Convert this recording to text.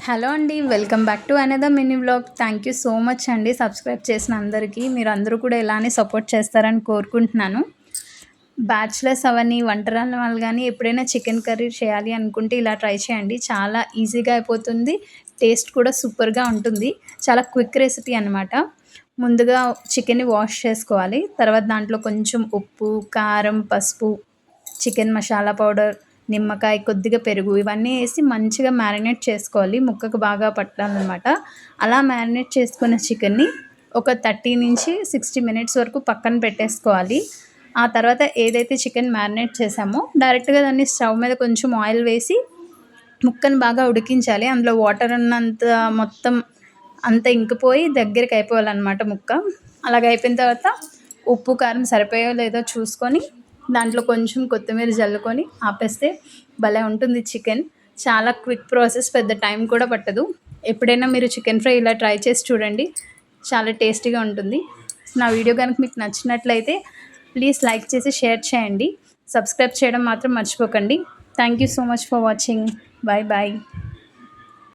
Hello అండి. Welcome back to another mini vlog. Thank you so much అండి subscribe చేసిన అందరికీ. మీరందరూ కూడా ఇలానే సపోర్ట్ చేస్తారని కోరుకుంటున్నాను. బ్యాచిలర్స్ అవన్నీ వంటరాని వాళ్ళు గానీ ఎప్పుడైనా చికెన్ కర్రీ చేయాలి అనుకుంటే ఇలా ట్రై చేయండి. చాలా ఈజీగా అయిపోతుంది. టేస్ట్ కూడా సూపర్‌గా ఉంటుంది. చాలా క్విక్ రెసిపీ అనమాట. ముందుగా చికెన్‌ని వాష్ చేసుకోవాలి. తర్వాత దాంట్లో కొంచెం ఉప్పు, కారం, పసుపు, చికెన్ మసాలా పౌడర్, నిమ్మకాయ, కొద్దిగా పెరుగు ఇవన్నీ ఏసి మంచిగా మ్యారినేట్ చేసుకోవాలి. ముక్కకు బాగా పట్టాలనమాట. అలా మ్యారినేట్ చేసుకున్న చికెన్‌ని ఒక 30-60 మినిట్స్ వరకు పక్కన పెట్టేసుకోవాలి. ఆ తర్వాత ఏదైతే చికెన్ మ్యారినేట్ చేసామో డైరెక్ట్‌గా దాన్ని స్టవ్ మీద కొంచెం ఆయిల్ వేసి ముక్కను బాగా ఉడికించాలి. అందులో వాటర్ ఉన్నంత మొత్తం అంతా ఇంకిపోయి దగ్గరికి అయిపోవాలనమాట ముక్క. అలాగ అయిపోయిన తర్వాత ఉప్పు, కారం సరిపోయో లేదో చూసుకొని దాంట్లో కొంచెం కొత్తిమీర జల్లుకొని ఆపేస్తే భలే ఉంటుంది చికెన్. చాలా క్విక్ ప్రాసెస్, పెద్ద టైం కూడా పట్టదు. ఎప్పుడైనా మీరు చికెన్ ఫ్రై ఇలా ట్రై చేసి చూడండి. చాలా టేస్టీగా ఉంటుంది. నా వీడియో గనుక మీకు నచ్చినట్లయితే ప్లీజ్ లైక్ చేసి షేర్ చేయండి. సబ్స్క్రైబ్ చేయడం మాత్రం మర్చిపోకండి. Thank you so much for watching. Bye bye.